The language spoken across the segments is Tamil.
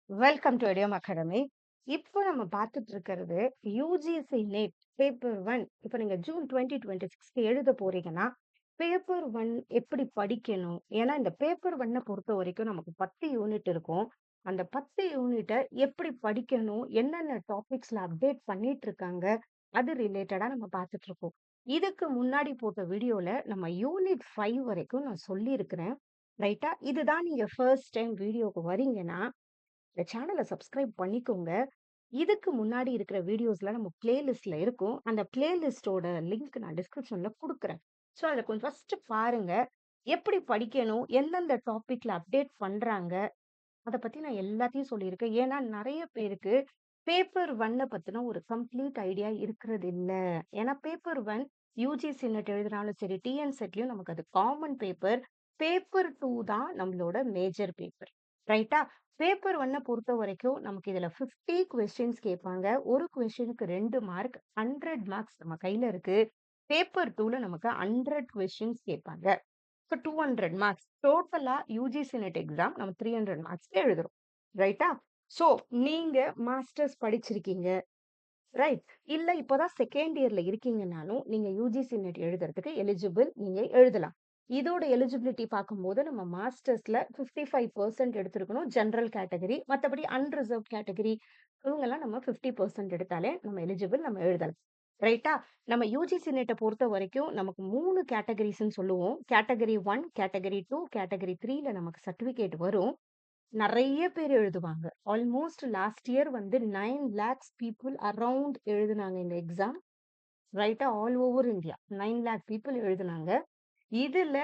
Welcome to இடியம் academy. இப்போ நம்ம பார்த்துட்டு இருக்கிறது யுஜிசி நெட் பேப்பர் 1. இப்போ நீங்க ஜூன் 2026 எழுத போறீங்கன்னா, பேப்பர் 1 எப்படி படிக்கணும்? ஏன்னா இந்த பேப்பர் 1 பொறுத்தவரைக்கும் நமக்கு 10 யூனிட் இருக்கும். அந்த 10 யூனிட்ட எப்படி படிக்கணும்? என்னென்ன டாபிக்ஸ்ல அப்டேட் பண்ணிட்டு இருக்காங்க? அது ரிலேட்டடா நம்ம பார்த்துட்டு இருக்கோம். இதுக்கு முன்னாடி போட்ட வீடியோல நம்ம யூனிட் 5 வரைக்கும் நான் சொல்லியிருக்கிறேன். ரைட்டா? இதுதான் நீங்க ஃபர்ஸ்ட் டைம் வீடியோக்கு வரீங்கன்னா இந்த சேனல சப்ஸ்கிரைப் பண்ணிக்கோங்க. இதுக்கு முன்னாடி இருக்கிற வீடியோஸ்லாம் நம்ம பிளேலிஸ்ட்ல இருக்கும். அந்த பிளேலிஸ்ட்டோட லிங்க் நான் டிஸ்கிரிப்ஷன்ல குடுக்குறேன். ஸோ அத கொஞ்சம் ஃபர்ஸ்ட் பாருங்க. எப்படி படிக்கணும்? எந்தெந்த டாபிக்ல அப்டேட் பண்றாங்க? அத பத்தி நான் எல்லாத்தையும் சொல்லியிருக்கேன். ஏன்னா நெறைய பேருக்கு பேப்பர் 1 பத்தின ஒரு கம்ப்ளீட் ஐடியா இருக்கிறது இல்ல. ஏன்னா பேப்பர் 1 யுஜிசி நெட் எழுதினாலும் சரி, டிஎன் செட்லயும் நமக்கு அது காமன் பேப்பர். பேப்பர் 2 தான் நம்மளோட மேஜர் பேப்பர். ரைட்டா? பேப்பர் 1 பொறுத்தவரைக்கும் நமக்கு இதுல 50 கொஸ்டின்ஸ் கேட்பாங்க. ஒரு கொஸ்டினுக்கு 2 மார்க். 100 மார்க்ஸ் நம்ம கையில இருக்கு. பேப்பர் 2ல நமக்கு 100 கொஸ்டின்ஸ் கேட்பாங்க. இப்போ 200 மார்க்ஸ். டோட்டலா யுஜிசி நெட் எக்ஸாம் நம்ம 300 மார்க்ஸ்க்கு எழுதுறோம். ரைட்டா? ஸோ நீங்க மாஸ்டர்ஸ் படிச்சிருக்கீங்க. ரைட். இல்ல இப்பதான் செகண்ட் இயர்ல இருக்கீங்கன்னாலும், நீங்க யுஜிசி நெட் எழுதுறதுக்கு எலிஜிபிள். நீங்க எழுதலாம். இதோட எலிஜிபிலிட்டி பார்க்கும்போது நம்ம மாஸ்டர்ஸ்ல 55% எடுத்திருக்கணும் ஜெனரல் கேட்டகரி. மத்தபடி அன்ரிசர்வ்ட் கேட்டகரி இவங்கலாம் நம்ம 50% எடுத்தாலே நம்ம எலிஜிபிள். நம்ம எழுதலாம். ரைட்டா? நம்ம யுஜிசி நெட்ட பொறுத்தவரைக்கும் நமக்கு 3 கேட்டகரிஸ்ன்னு சொல்லுவோம். கேட்டகரி 1, கேட்டகரி 2, கேட்டகரி 3ல நமக்கு சர்டிபிகேட் வரும். நெறைய பேர் எழுதுவாங்க. ஆல்மோஸ்ட் லாஸ்ட் இயர் வந்து 9 லேக்ஸ் பீப்பிள் அரவுண்ட் எழுதுனாங்க இந்த எக்ஸாம். ரைட்டா? All over India. 9 lakh people எழுதுனாங்க. இதுல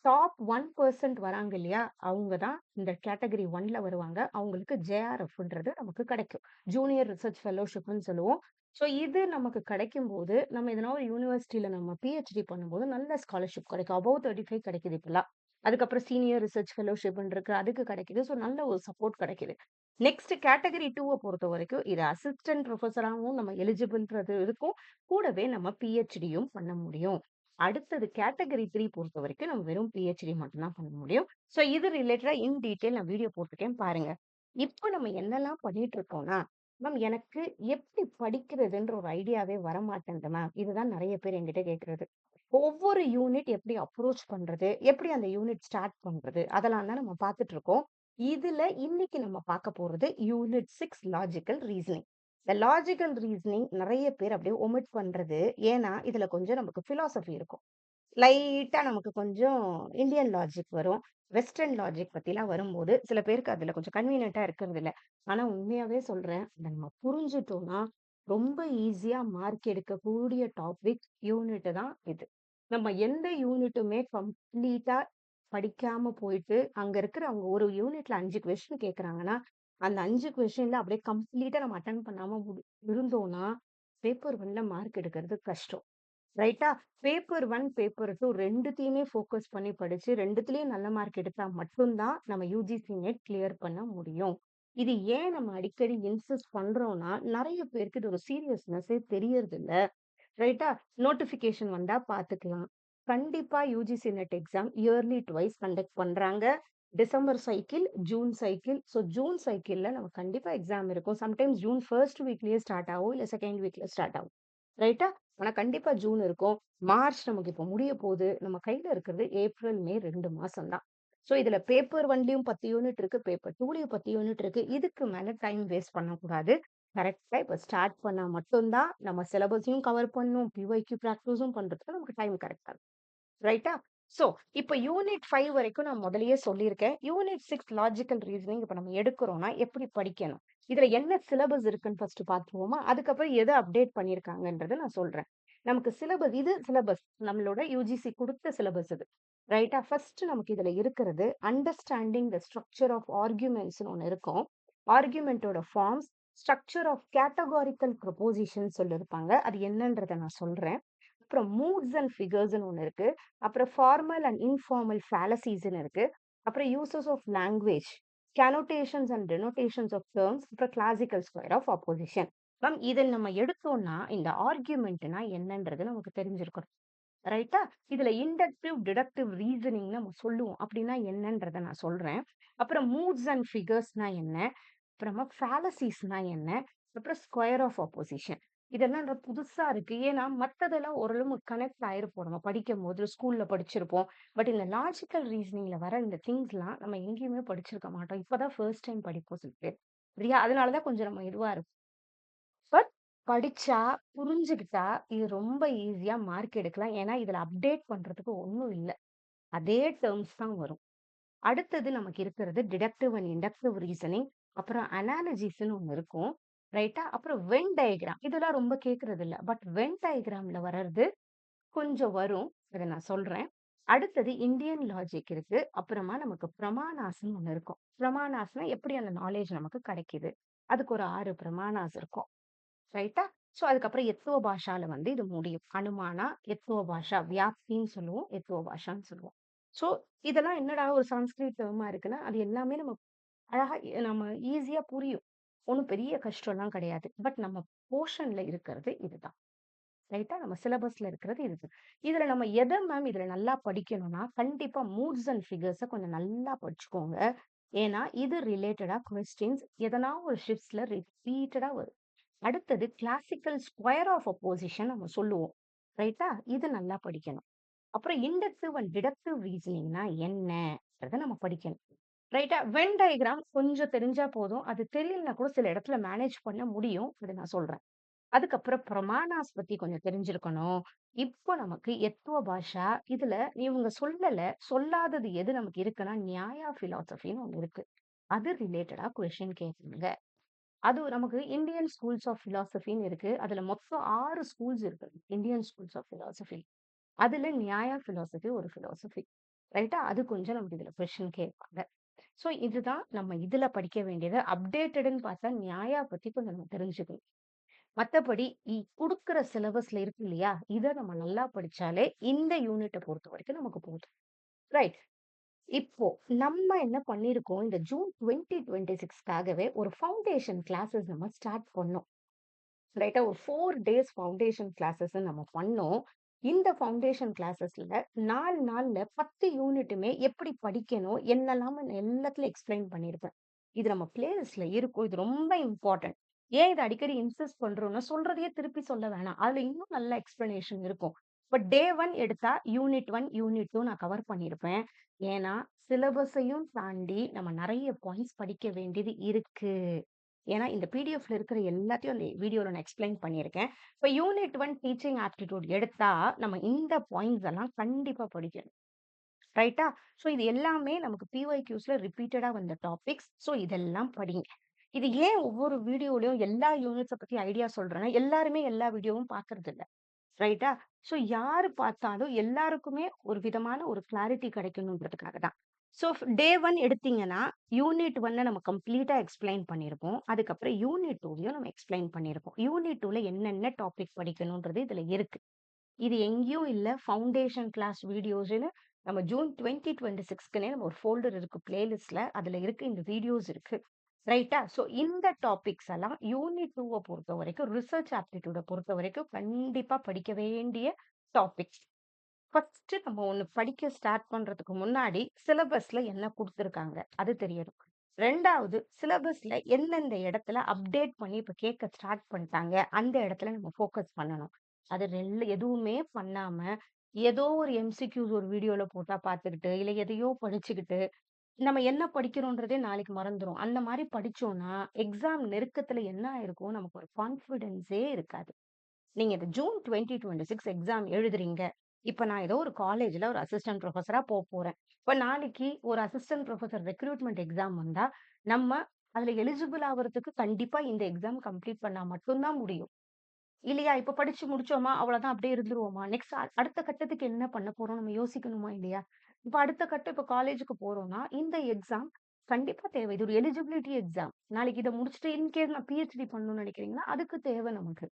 டாப் 1% வராங்க இல்லையா? அவங்க தான் இந்த கேட்டகரி 1ல வருவாங்க. அவங்களுக்கு ஜேஆர்எஃப்ன்றது நமக்கு கிடைக்கும். ஜூனியர் ரிசர்ச் ஃபெல்லோஷிப்ன்னு சொல்லுவோம். ஸோ இது நமக்கு கிடைக்கும்போது, நம்ம எதனா ஒரு யூனிவர்சிட்டில நம்ம பிஹெச்டி பண்ணும்போது நல்ல ஸ்காலர்ஷிப் கிடைக்கும். அபோவ் 35 கிடைக்குது இப்பல்லாம். அதுக்கப்புறம் சீனியர் ரிசர்ச் ஃபெல்லோஷிப்ன்னு இருக்கு. அதுக்கு கிடைக்குது. ஸோ நல்ல ஒரு சப்போர்ட் கிடைக்குது. நெக்ஸ்ட் கேட்டகரி 2வ பொறுத்தவரைக்கும், இது அசிஸ்டன்ட் புரொஃபஸராவும் நம்ம எலிஜிபிள்ன்றது இருக்கும். கூடவே நம்ம பிஹெச்டியும் பண்ண முடியும். அடுத்தது கேட்டகரி 3 பொறுத்தவரைக்கும் நம்ம வெறும் பிஹெச்டி மட்டும் தான் பண்ண முடியும். ஸோ இது ரிலேட்டடா இன் டீட்டெயில் நான் வீடியோ போட்டிருக்கேன் பாருங்க. இப்போ நம்ம என்னலாம் பண்ணிட்டு இருக்கோம்னா, மேம் எனக்கு எப்படி படிக்கிறதுன்ற ஒரு ஐடியாவே வரமாட்டேங்குது மேம். இதுதான் நெறைய பேர் என்கிட்ட கேட்கறது. ஒவ்வொரு யூனிட் எப்படி அப்ரோச் பண்றது? எப்படி அந்த யூனிட் ஸ்டார்ட் பண்றது? அதெல்லாம் தான் நம்ம பார்த்துட்டு இருக்கோம். இதுல இன்னைக்கு நம்ம பார்க்க போறது யூனிட் 6 லாஜிக்கல் ரீசனிங். இந்த லாஜிக்கல் ரீசனிங் நெறைய பேர் அப்படியே ஒமிட் பண்றது. ஏன்னா, இதுல கொஞ்சம் நமக்கு பிலாசபி இருக்கும். லைட்டா நமக்கு கொஞ்சம் இந்தியன் லாஜிக் வரும். வெஸ்டர்ன் லாஜிக் பத்திலாம் வரும்போது, சில பேருக்கு அதுல கொஞ்சம் கன்வீனியன்ட்டா இருக்கிறதில்ல. ஆனா உண்மையாவே சொல்றேன், அத நம்ம புரிஞ்சுட்டோம்னா, ரொம்ப ஈஸியா மார்க் எடுக்கக்கூடிய டாபிக் யூனிட் தான் இது. நம்ம எந்த யூனிட்டுமே கம்ப்ளீட்டா படிக்காம போயிட்டு, அங்க இருக்கிற அவங்க ஒரு யூனிட்ல 5 கொஸ்டின் கேட்கறாங்கன்னா, அந்த 5 கொஸ்டின்ல அப்படியே கம்ப்ளீட்டா நம்ம அட்டெண்ட் பண்ணாம இருந்தோம்னா, பேப்பர் 1ல மார்க் எடுக்கிறது கஷ்டம். ரைட்டா? பேப்பர் 1, பேப்பர் 2 2த்தையுமே ஃபோக்கஸ் பண்ணி படிச்சு 2த்துலயும் நல்ல மார்க் எடுத்தா மட்டும் தான் நம்ம யுஜிசி நெட் கிளியர் பண்ண முடியும். இது ஏன் நம்ம அடிக்கடி இன்சிஸ்ட் பண்றோம்னா, நெறைய பேருக்கு இது ஒரு சீரியஸ்னஸே தெரியறதில்ல. ரைட்டா? நோட்டிஃபிகேஷன் வந்தா பார்த்துக்கலாம். கண்டிப்பா UGC NET exam yearly twice conduct பண்றாங்க. December cycle, June cycle. So June சைக்கிள்ல நமக்கு கண்டிப்பா எக்ஸாம் இருக்கும். சம்டைம்ஸ் ஜூன் 1 வீக்லயே ஸ்டார்ட் ஆகும். இல்ல 2nd வீக்ல ஸ்டார்ட் ஆகும். ரைட்டா? ஆனா கண்டிப்பா ஜூன் இருக்கும். மார்ச் நமக்கு இப்போ முடிய போது. நம்ம கையில இருக்கிறது ஏப்ரல், மே 2 மாசம் தான். ஸோ இதுல பேப்பர் 1லயும் 10 யூனிட் இருக்கு. பேப்பர் 2லயும் 10 யூனிட் இருக்கு. இதுக்கு மேல டைம் வேஸ்ட் பண்ணக்கூடாது. கரெக்ட்டா இப்ப ஸ்டார்ட் பண்ணா மட்டும் தான் நம்ம சிலபஸையும் கவர் பண்ணணும். பிஒய்க்யூ பிராக்டிஸும் பண்றதுக்கு நமக்கு டைம் கரெக்ட்டா இருக்கும். ரைட்டா? சோ, இப்ப யூனிட் 5 வரைக்கும் நான் முதல்லயே சொல்லியிருக்கேன். யூனிட் 6 லாஜிக்கல் ரீசனிங் இப்ப நம்ம எடுக்கிறோம்னா எப்படி படிக்கணும்? இதுல என்ன சிலபஸ் இருக்குன்னு ஃபர்ஸ்ட் பார்த்துருவோமா? அதுக்கப்புறம் எத அப்டேட் பண்ணியிருக்காங்கன்றத நான் சொல்றேன். நமக்கு சிலபஸ் இது சிலபஸ். நம்மளோட யுஜிசி குடுத்த சிலபஸ் இது. ரைட்டா? ஃபர்ஸ்ட் நமக்கு இதுல இருக்கிறது அண்டர்ஸ்டாண்டிங் த ஸ்ட்ரக்சர் ஆஃப் ஆர்குமென்ட்ஸ்ன்னு ஒண்ணு இருக்கும். ஆர்குமென்ட்டோட forms, structure of categorical proposition சொல்லியிருப்பாங்க. அது என்னன்றத நான் சொல்றேன். அப்புறம் மூட்ஸ் அண்ட் ஃபிகர்ஸ்ன்னு ஒண்ணு இருக்கு. அப்புறம் ஃபார்மல் அண்ட் இன்ஃபார்மல் ஃபேலசிஸ்ன்னு இருக்கு. அப்புறம் uses of language, connotations and denotations of terms, அப்புறம் classical square of opposition. Ma'am இதில் நம்ம எடுத்தோம்னா இந்த ஆர்கியூமெண்ட்னா என்னன்றது நமக்கு தெரிஞ்சிருக்கணும். ரைட்டா? இதுல இண்டக்டிவ், டிடக்டிவ் ரீசனிங் நம்ம சொல்லுவோம். அப்படின்னா என்னன்றத நான் சொல்றேன். அப்புறம் மூட்ஸ் அண்ட் ஃபிகர்ஸ்னா என்ன? அப்புறமா ஃபேலசிஸ்னா என்ன? அப்புறம் ஸ்கொயர் ஆஃப் ஆப்போசிஷன். இதெல்லாம் புதுசா இருக்கு. ஏன்னா, மத்ததெல்லாம் ஓரளவு கனெக்ட் ஆயிருப்போம். நம்ம படிக்கும்போது ஸ்கூல்ல படிச்சிருப்போம். பட் இந்த லாஜிக்கல் ரீசனிங்ல வர இந்த திங்ஸ்லாம் நம்ம எங்கேயுமே படிச்சிருக்க மாட்டோம். இப்ப தான் ஃபர்ஸ்ட் டைம் படிப்போம் சில பேர். சரியா? அதனால தான் கொஞ்சம் நம்ம இதுவா இருக்கும். பட் படிச்சா, புரிஞ்சுகிட்டா, இது ரொம்ப ஈஸியா மார்க் எடுக்கலாம். ஏன்னா, இதுல அப்டேட் பண்றதுக்கு ஒண்ணும் இல்ல. அதே டெர்ம்ஸ் தான் வரும். அடுத்தது நமக்கு இருக்கிறது டிடக்டிவ் அண்ட் இண்டக்டிவ் ரீசனிங். அப்புறம் அனாலஜிஸ்ன்னு ஒண்ணு இருக்கும். ரைட்டா? அப்புறம் வென் டயகிராம். இதெல்லாம் ரொம்ப கேட்கறது இல்ல. பட் வென் டயகிராம்ல வர்றது கொஞ்சம் வரும். அத நான் சொல்றேன். அடுத்தது இந்தியன் லாஜிக் இருக்கு. அப்புறமா நமக்கு பிரமாணாஸ்ன்னு ஒண்ணு இருக்கும். பிரமாணாஸ்னா எப்படி அந்த நாலேட்ஜ் நமக்கு கிடைக்குது? அதுக்கு ஒரு 6 பிரமாணாஸ் இருக்கும். ரைட்டா? ஸோ அதுக்கப்புறம் எத்துவ பாஷால இது முடியும். அனுமானா, எத்துவ பாஷா, வியாப்தின்னு சொல்லுவோம். எத்துவ பாஷான்னு சொல்லுவோம். ஸோ இதெல்லாம் என்னடா ஒரு சான்ஸ்கிரிட் டெர்மா இருக்குன்னா, அது எல்லாமே நம்ம அழகா நம்ம ஈஸியா புரியும். ஒண்ணும் பெரிய கஷ்டம்லாம் கிடையாது. பட் நம்ம போர்ஷன்ல இருக்கிறது இதுதான். ரைட்டா? நம்ம சிலபஸ்ல இருக்கிறது இது. இதுல நம்ம எத மேம் இதுல நல்லா படிக்கணும்னா, கண்டிப்பா மூட்ஸ் அண்ட் ஃபிகர்ஸ கொஞ்சம் நல்லா படிச்சுக்கோங்க. ஏன்னா, இது ரிலேட்டடா கொஸ்டின்ஸ் எதனா ஒரு ஷிஃப்ட்ஸ்ல ரிப்பீட்டடா வரும். அடுத்தது கிளாசிக்கல் ஸ்கொயர் ஆஃப் அப்போசிஷன் நம்ம சொல்லுவோம். ரைட்டா? இது நல்லா படிக்கணும். அப்புறம் இண்டக்டிவ் அண்ட் டிடக்டிவ் ரீசனிங்னா என்னன்றத நம்ம படிக்கணும். ரைட்டா? வென் டயகிராம் கொஞ்சம் தெரிஞ்சா போதும். அது தெரியலனா கூட சில இடத்துல மேனேஜ் பண்ண முடியும். அத நான் சொல்றேன். அதுக்கப்புறம் பிரமாணாஸ் பத்தி கொஞ்சம் தெரிஞ்சிருக்கணும். இப்போ நமக்கு எத்துவ பாஷா, இதுல இவங்க சொல்லல. சொல்லாதது எது நமக்கு இருக்குன்னா, நியாயா பிலாசபின்னு ஒண்ணு இருக்கு. அது ரிலேட்டடா கொஸ்டின் கேட்பாங்க. அது நமக்கு இந்தியன் ஸ்கூல்ஸ் ஆஃப் பிலாசபின்னு இருக்கு. அதுல மொத்தம் 6 ஸ்கூல்ஸ் இருக்கு. Indian schools of philosophy. அதுல நியாயா பிலாசபி ஒரு பிலாசபி. ரைட்டா? அது கொஞ்சம் நமக்கு இதுல கொஸ்டின் கேட்பாங்க. சோ இதுதான் நம்ம இதுல படிக்க வேண்டியது. அப்டேட்டட்ன்னு பார்த்தா நியாயா பத்தி கொஞ்சம் நம்ம தெரிஞ்சுக்கணும். மத்தபடி குடுக்குற சிலபஸ்ல இருக்கு இல்லையா? இத நம்ம நல்லா படிச்சாலே இந்த யூனிட்ட பொறுத்தவரைக்கும் நமக்கு போதும். ரைட். இப்போ நம்ம என்ன பண்ணியிருக்கோம், இந்த ஜூன் 2026க்காகவே ஒரு ஃபவுண்டேஷன் கிளாஸஸ் நம்ம ஸ்டார்ட் பண்ணோம். ரைட்டா? ஒரு 4 டேஸ் ஃபவுண்டேஷன் கிளாஸஸ் நம்ம பண்ணோம். இந்த ஃபவுண்டேஷன் கிளாஸஸ்ல 4 நாள்ல 10 யூனிட்டுமே எப்படி படிக்கணும், என்னெல்லாம் எல்லாத்துலயும் எக்ஸ்பிளைன் பண்ணியிருப்பேன். இது நம்ம பிளேலிஸ்ட்ல இருக்கும். இது ரொம்ப இம்பார்ட்டன்ட். ஏன் இத அடிக்கடி இன்சிஸ்ட் பண்றோம்னா, சொல்றதையே திருப்பி சொல்ல வேணாம். அதுல இன்னும் நல்ல எக்ஸ்பிளனேஷன் இருக்கும். இப்ப டே 1 எடுத்தா யூனிட் 1, யூனிட் 2 நான் கவர் பண்ணியிருப்பேன். ஏன்னா, சிலபஸையும் தாண்டி நம்ம நெறைய பாயிண்ட்ஸ் படிக்க வேண்டியது இருக்கு. ஏன்னா, இந்த பிடிஎஃப்ல இருக்கிற எல்லாத்தையும் அந்த வீடியோல நான் எக்ஸ்பிளைன் பண்ணியிருக்கேன். இப்ப யூனிட் 1 டீச்சிங் ஆப்டிட்யூட் எடுத்தா, நம்ம இந்த பாயிண்ட்ஸ் எல்லாம் கண்டிப்பா படிக்கணும். ரைட்டா? ஸோ இது எல்லாமே நமக்கு பிஒய்க்யூஸ்ல ரிப்பீட்டடா வந்த டாபிக்ஸ். ஸோ இதெல்லாம் படிங்க. இது ஏன் ஒவ்வொரு வீடியோலயும் எல்லா யூனிட்ஸ பத்தி ஐடியா சொல்றேன்னா, எல்லாருமே எல்லா வீடியோவும் பார்க்கறதில்ல. ரைட்டா? ஸோ யாரு பார்த்தாலும் எல்லாருக்குமே ஒரு விதமான ஒரு கிளாரிட்டி கிடைக்கணுன்றதுக்காக தான். ஸோ டே 1 எடுத்தீங்கன்னா, யூனிட் 1 நம்ம கம்ப்ளீட்டா எக்ஸ்ப்ளைன் பண்ணியிருப்போம். அதுக்கப்புறம் யூனிட் 2யும் நம்ம எக்ஸ்ப்ளைன் பண்ணியிருப்போம். யூனிட் 2ல என்னென்ன டாபிக் படிக்கணும்ன்றது இதுல இருக்கு. இது எங்கேயும் இல்ல. ஃபவுண்டேஷன் கிளாஸ் வீடியோஸ்ன்னு நம்ம ஜூன் 2026க்குன்னே நம்ம ஒரு ஃபோல்டர் இருக்கு பிளேலிஸ்ட்ல. அதுல இருக்கு. இந்த வீடியோஸ் இருக்கு. ரைட்டா? ஸோ இந்த டாபிக்ஸ் எல்லாம் யூனிட் 2வ பொறுத்தவரைக்கும், ரிசர்ச் ஆப்டிட்யூட பொறுத்தவரைக்கும் கண்டிப்பா படிக்க வேண்டிய டாபிக்ஸ். ஃபர்ஸ்ட் நம்ம ஒண்ணு படிக்க ஸ்டார்ட் பண்றதுக்கு முன்னாடி, சிலபஸ்ல என்ன குடுத்துருக்காங்க? அது தெரியணும். 2வது சிலபஸ்ல எந்தெந்த இடத்துல அப்டேட் பண்ணி இப்ப கேட்க ஸ்டார்ட் பண்ணிட்டாங்க. அந்த இடத்துல நம்ம ஃபோக்கஸ் பண்ணணும். அது எதுவுமே பண்ணாம, ஏதோ ஒரு எம்சிக்யூஸ் ஒரு வீடியோல போட்டா பார்த்துக்கிட்டு, இல்ல எதையோ படிச்சுக்கிட்டு, நம்ம என்ன படிக்கிறோன்றதே நாளைக்கு மறந்துரும். அந்த மாரி படிச்சோம்னா, எக்ஸாம் நெருக்கத்துல என்ன ஆயிருக்கும்? நமக்கு ஒரு கான்ஃபிடன்ஸே இருக்காது. நீங்க இந்த ஜூன் 2026 எக்ஸாம் எழுதுறீங்க. இப்ப நான் ஏதோ ஒரு காலேஜ்ல ஒரு அசிஸ்டன்ட் புரொஃபஸரா போறேன். இப்ப நாளைக்கு ஒரு அசிஸ்டன்ட் புரொஃபசர் ரெக்ரூட்மென்ட் எக்ஸாம் வந்தா, நம்ம அதுல எலிஜிபிள் ஆவறதுக்கு கண்டிப்பா இந்த எக்ஸாம் கம்ப்ளீட் பண்ணா மட்டும் தான் முடியும். இல்லையா? இப்ப படிச்சு முடிச்சோமா, அவ்வளவுதான் அப்படியே இருந்துருவோமா? நெக்ஸ்ட் அடுத்த கட்டத்துக்கு என்ன பண்ண போறோம்? நம்ம யோசிக்கணுமா இல்லையா? இப்ப அடுத்த கட்டம் இப்ப காலேஜுக்கு போறோம்னா, இந்த எக்ஸாம் கண்டிப்பா தேவை. இது ஒரு எலிஜிபிலிட்டி எக்ஸாம். நாளைக்கு இத முடிச்சுட்டு இன்கேஸ் நான் பிஹெச்டி பண்ணணும்னு நினைக்கிறீங்கன்னா, அதுக்கு தேவை நமக்கு.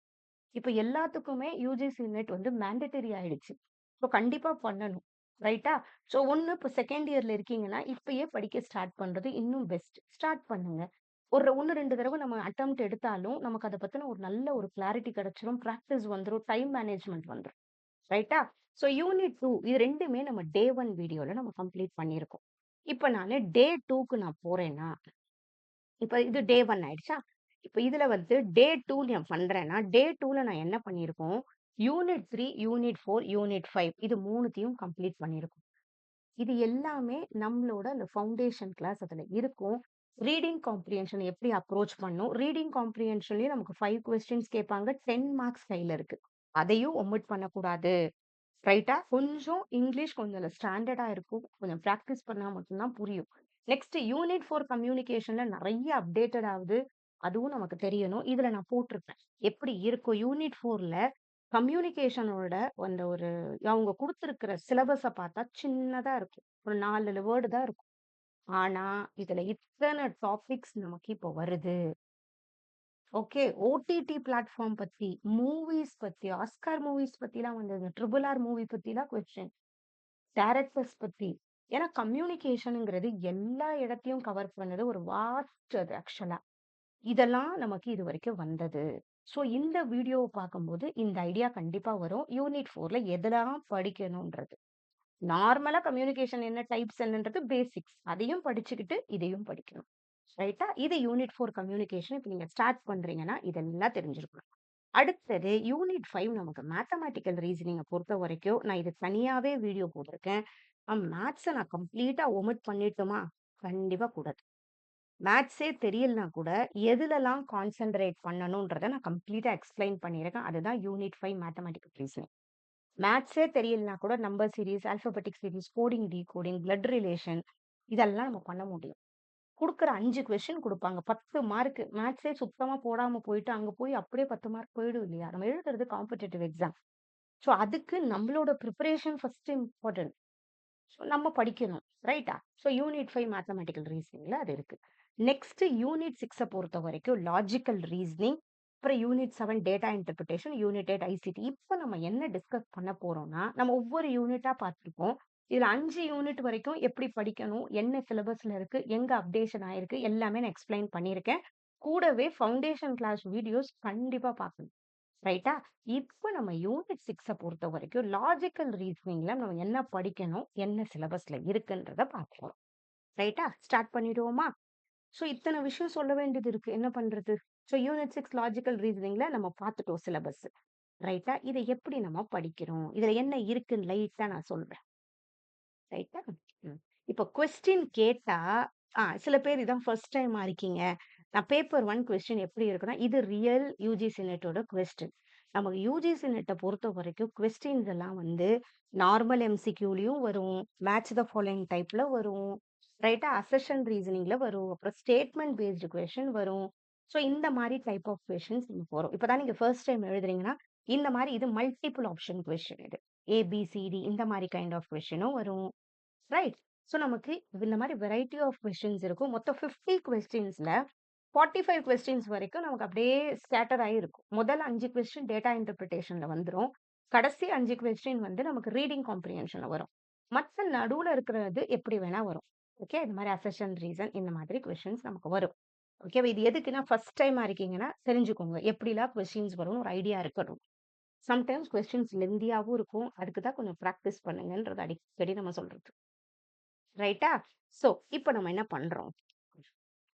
இப்ப எல்லாத்துக்குமே யுஜிசி நெட் மேண்டேட்டரி ஆயிடுச்சு. ஸோ கண்டிப்பா பண்ணணும். ரைட்டா? ஸோ ஒண்ணு இப்ப 2ண்ட் இயர்ல இருக்கீங்கன்னா, இப்பயே படிக்க ஸ்டார்ட் பண்றது இன்னும் பெஸ்ட். ஸ்டார்ட் பண்ணுங்க. ஒரு 1, 2 தடவ நம்ம அட்டெம்ப்ட் எடுத்தாலும், நமக்கு அத பத்தின ஒரு நல்ல ஒரு கிளாரிட்டி கிடைச்சிரும். பிராக்டிஸ் வந்துரும். டைம் மேனேஜ்மென்ட் வந்துரும். ரைட்டா? ஸோ யூனிட் 2 இது 2மே நம்ம டே 1 வீடியோல நம்ம கம்ப்ளீட் பண்ணியிருக்கோம். இப்ப நானு டே 2க்கு நான் போறேன்னா இப்ப இது டே 1 ஆயிடுச்சா? இப்ப இதுல வந்து டே 2 நான் பண்றேன்னா, டே 2ல நான் என்ன பண்ணியிருக்கோம், யூனிட் 3, யூனிட் 4, யூனிட் 5 இது 3த்தையும் கம்ப்ளீட் பண்ணியிருக்கோம். இது எல்லாமே நம்மளோட அந்த ஃபவுண்டேஷன் கிளாஸ் அதுல இருக்கும். ரீடிங் காம்ப்ரிஹென்ஷன் எப்படி அப்ரோச் பண்ணணும்? ரீடிங் காம்ப்ரிஹென்ஷன்லயும் நமக்கு 5 கொஸ்டின்ஸ் கேட்பாங்க. 10 மார்க்ஸ் கையில இருக்கு. அதையும் ஒமிட் பண்ணக்கூடாது. ரைட்டா? கொஞ்சம் இங்கிலீஷ் கொஞ்சம் அதுல ஸ்டாண்டர்டா இருக்கும். கொஞ்சம் பிராக்டிஸ் பண்ணா மட்டும் தான் புரியும். நெக்ஸ்ட் யூனிட் 4 கம்யூனிகேஷன்ல நெறைய அப்டேட்டட் ஆவுது. அதுவும் நமக்கு தெரியணும். இதுல நான் போட்டிருப்பேன். எப்படி இருக்கும் யூனிட் 4ல கம்யூனிகேஷனோட அந்த ஒரு அவங்க குடுத்திருக்கிற சிலபஸ பார்த்தா சின்னதா இருக்கும். ஒரு 4 வேர்டு தான் இருக்கும். ஆனா, இதுல இத்தன டாபிக்ஸ் நமக்கு இப்போ வருது. ஓகே. ஓடிடி பிளாட்ஃபார்ம் பத்தி, மூவிஸ் பத்தி, ஆஸ்கார் மூவிஸ் பத்திலாம் வந்தது. ட்ரிபிள் ஆர் மூவி பத்திலாம் கொஸ்டின். டைரக்டர்ஸ் பத்தி. ஏன்னா கம்யூனிகேஷன்ங்கிறது எல்லா இடத்தையும் கவர் பண்ணது ஒரு வாஸ்ட் அது ஆக்சுவலா. இதெல்லாம் நமக்கு இதுவரைக்கும் வந்தது. ஸோ இந்த வீடியோவ பார்க்கும்போது இந்த ஐடியா கண்டிப்பா வரும். யூனிட் 4ல எதெல்லாம் படிக்கணும்ன்றது. நார்மலா கம்யூனிகேஷன் என்ன டைப்ஸ் என்னன்றது பேசிக்ஸ். அதையும் படிச்சுக்கிட்டு இதையும் படிக்கணும். ரைட்டா? இது யூனிட் 4 கம்யூனிகேஷன். இப்ப நீங்க ஸ்டார்ட் பண்றீங்கன்னா, இதெல்லாம் தெரிஞ்சிருக்கணும். அடுத்தது யூனிட் 5 நமக்கு மேத்தமேட்டிக்கல் ரீசனிங்க பொறுத்தவரைக்கும், நான் இது தனியாவே வீடியோ போட்டிருக்கேன். மேத்ஸ நான் கம்ப்ளீட்டா ஒமிட் பண்ணிட்டுமா? கண்டிப்பா கூடாது. மேத்ஸே தெரியலனா கூட, எதுலலாம் கான்சன்ட்ரேட் பண்ணணும்ன்றத நான் கம்ப்ளீட்டா எக்ஸ்ப்ளைன் பண்ணியிருக்கேன். அதுதான் யூனிட் 5 மேத்தமேட்டிக்கல் ரீசனிங். மேத்ஸே தெரியலனா கூட number series, alphabetic series, coding, decoding, blood relation இதெல்லாம் நம்ம பண்ண முடியும். குடுக்குற 5 கொஸ்டின் குடுப்பாங்க. 10 மார்க்கு. மேத்ஸே சுத்தமா போடாம போயிட்டு, அங்க போய் அப்படியே 10 மார்க் போயிடும் இல்லையா? நம்ம எழுதுறது காம்படிட்டிவ் எக்ஸாம். ஸோ அதுக்கு நம்மளோட பிரிப்பரேஷன் ஃபர்ஸ்ட் இம்பார்ட்டன்ட். ஸோ நம்ம படிக்கணும். ரைட்டா? ஸோ யூனிட் 5 மேத்தமேட்டிக்கல் ரீசனிங்ல அது இருக்கு. நெக்ஸ்ட் யூனிட் 6 பொறுத்தவரைக்கும் லாஜிக்கல் ரீசனிங், அப்புறம் unit 7 data interpretation, unit 8 ICT. இப்ப நம்ம என்ன டிஸ்கஸ் பண்ண போறோம்னா, நம்ம ஒவ்வொரு யூனிட்டா பார்த்திருக்கோம். இதுல 5 யூனிட் வரைக்கும் எப்படி படிக்கணும், என்ன சிலபஸ்ல இருக்கு, எங்க அப்டேஷன் ஆயிருக்கு எல்லாமே நான் எக்ஸ்பிளைன் பண்ணியிருக்கேன். கூடவே ஃபவுண்டேஷன் கிளாஸ் வீடியோஸ் கண்டிப்பா பார்க்கணும். ரைட்டா? இப்ப நம்ம யூனிட் 6 பொறுத்தவரைக்கும் லாஜிக்கல் ரீசனிங்ல நம்ம என்ன படிக்கணும், என்ன சிலபஸ்ல இருக்குன்றத பார்ப்போம். ரைட்டா? ஸ்டார்ட் பண்ணிடுவோமா? ஸோ இத்தன விஷயம் சொல்ல வேண்டியது இருக்கு. என்ன பண்றது? ஸோ யூனிட் 6 லாஜிக்கல் ரீசனிங்ல நம்ம பார்த்துட்டோம் சிலபஸ். ரைட்டா? இத எப்படி நம்ம படிக்கிறோம்? இதுல என்ன இருக்குன்னு லைட்டா நான் சொல்றேன். ரைட்டா? ம். இப்போ கொஸ்டின் கேட்டா, சில பேர் இதான் ஃபர்ஸ்ட் டைமா இருக்கீங்க. நான் பேப்பர் 1 கொஸ்டின் எப்படி இருக்குன்னா, இது ரியல் யுஜிசி நெட்டோட கொஸ்டின். நமக்கு யுஜிசி நெட்ட பொறுத்தவரைக்கும் கொஸ்டின்ஸ் எல்லாம் வந்து நார்மல் எம்சிக்யூலயும் வரும், மேட்ச் த ஃபாலோயிங் டைப்ல வரும், ரைட்டா? அசெஷன் ரீசனிங்ல வரும், அப்புறம் ஸ்டேட்மெண்ட் பேஸ்டு கொஸ்டின் வரும். ஸோ இந்த மாரி டைப் ஆஃப் கொஸ்டின்ஸ் நமக்கு வரும். இப்பதான் நீங்க ஃபர்ஸ்ட் டைம் எழுதுறீங்கன்னா, இந்த மாரி இது மல்டிபிள் ஆப்ஷன் கொஸ்டின் இது. ஏபிசிடி இந்த மாரி கைண்ட் ஆஃப் கொஸ்டினும் வரும். ரைட். ஸோ நமக்கு இந்த மாரி வெரைட்டி ஆஃப் கொஸ்டின்ஸ் இருக்கும். மொத்தம் 50 கொஸ்டின்ஸ்ல 45 கொஸ்டின்ஸ் வரைக்கும் நமக்கு அப்படியே ஸ்கேட்டர் ஆயிருக்கும். முதல் 5 கொஸ்டின் டேட்டா இன்டர்பிரிட்டேஷன்ல வந்துரும். கடைசி 5 கொஸ்டின் வந்து நமக்கு ரீடிங் காம்ப்ரிஹென்ஷன்ல வரும். மத்த நடுவுல இருக்கிறது எப்படி வேணா வரும். ஓகே. இந்த மாரி அசெஷன் ரீசன் இந்த மாதிரி கொஸ்டின்ஸ் நமக்கு வரும். ஓகேவா? இது எதுக்குன்னா ஃபர்ஸ்ட் டைமா இருக்கீங்கன்னா தெரிஞ்சுக்கோங்க. எப்படிலாம் கொஸ்டின்ஸ் வரும்னு ஒரு ஐடியா இருக்கணும். சம்டைம்ஸ் கொஸ்டின்ஸ் லென்தியாவும் இருக்கும். அதுக்கு தான் கொஞ்சம் பிராக்டிஸ் பண்ணுங்கன்றது அடிக்கடி நம்ம சொல்றது. ரைட்டா? ஸோ, இப்ப நம்ம என்ன பண்றோம்?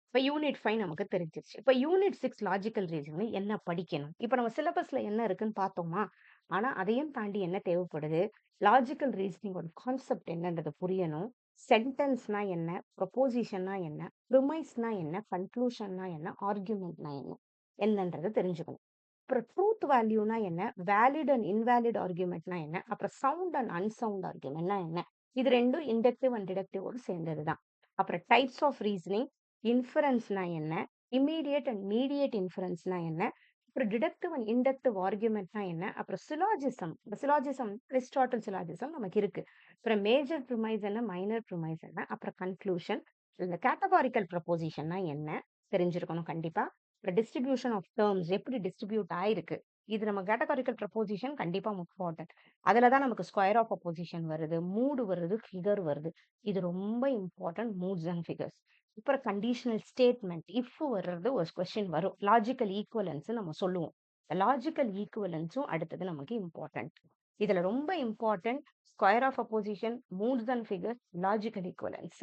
இப்ப யூனிட் 5 நமக்கு தெரிஞ்சிருச்சு. இப்ப யூனிட் 6 லாஜிக்கல் ரீசனிங் என்ன படிக்கணும்? இப்ப நம்ம சிலபஸ்ல என்ன இருக்குன்னு பார்த்தோமா? ஆனா, அதையும் தாண்டி என்ன தேவைப்படுது? லாஜிக்கல் ரீசனிங்கோட கான்செப்ட் என்னன்றது புரியணும். சென்டென்ஸ்னா என்ன? ப்ரொபோசிஷன்னா என்ன? ப்ரிமைஸ்னா என்ன? கன்க்ளூஷன்னா என்ன? ஆர்குமென்ட்னா என்ன? என்னன்றத தெரிஞ்சுக்கணும். அப்புறம் ட்ரூத் வேல்யூனா என்ன? வேலிட் அண்ட் இன்வேலிட் ஆர்குமென்ட்னா என்ன? அப்புறம் சவுண்ட் அண்ட் அன்சவுண்ட் ஆர்குமென்ட்னா என்ன? இது 2ம் இண்டக்டிவ் அண்ட் டிடக்டிவோட சேர்ந்தது தான். அப்புறம் டைப்ஸ் ஆஃப் ரீசனிங், இன்ஃபரன்ஸ்னா என்ன? இம்மீடியேட் அண்ட் மீடியேட் இன்ஃபரன்ஸ்னா என்ன? அப்புறம் டிடக்டிவ் அண்ட் இண்டக்டிவ் ஆர்குமென்ட்னா என்ன? அப்புறம் சிலாஜிசம். இந்த சிலாஜிசம் அரிஸ்டாட்டில் சிலாஜிசம் நமக்கு இருக்கு. அப்புறம் மேஜர் ப்ரிமைஸ் என்ன? மைனர் ப்ரிமைஸ் என்ன? அப்புறம் கன்க்ளூஷன். இந்த கேட்டகாரிக்கல் ப்ரொபோசிஷன்னா என்ன? தெரிஞ்சிருக்கணும் கண்டிப்பா. அப்புறம் டிஸ்ட்ரிபியூஷன் ஆஃப் டெர்ம்ஸ் எப்படி டிஸ்ட்ரிபியூட் ஆயிருக்கு. இது நம்ம கேட்டகாரிக்கல் ப்ரொபோசிஷன் கண்டிப்பா இம்பார்ட்டன்ட். அதுல தான் நமக்கு ஸ்கொயர் ஆஃப் அப்போசிஷன் வருது, மூட் வருது, ஃபிகர் வருது. இது ரொம்ப இம்பார்ட்டன்ட் மூட்ஸ் அண்ட் ஃபிகர்ஸ். அப்புறம் கண்டிஷனல் ஸ்டேட்மெண்ட் இஃப் வர்றது ஒரு கொஸ்டின் வரும். லாஜிக்கல் ஈக்குவலன்ஸ் நம்ம சொல்லுவோம். லாஜிக்கல் ஈக்குவலன்ஸும் அடுத்தது நமக்கு இம்பார்ட்டன்ட். இதுல ரொம்ப important square of opposition, moods and figures, logical equivalence.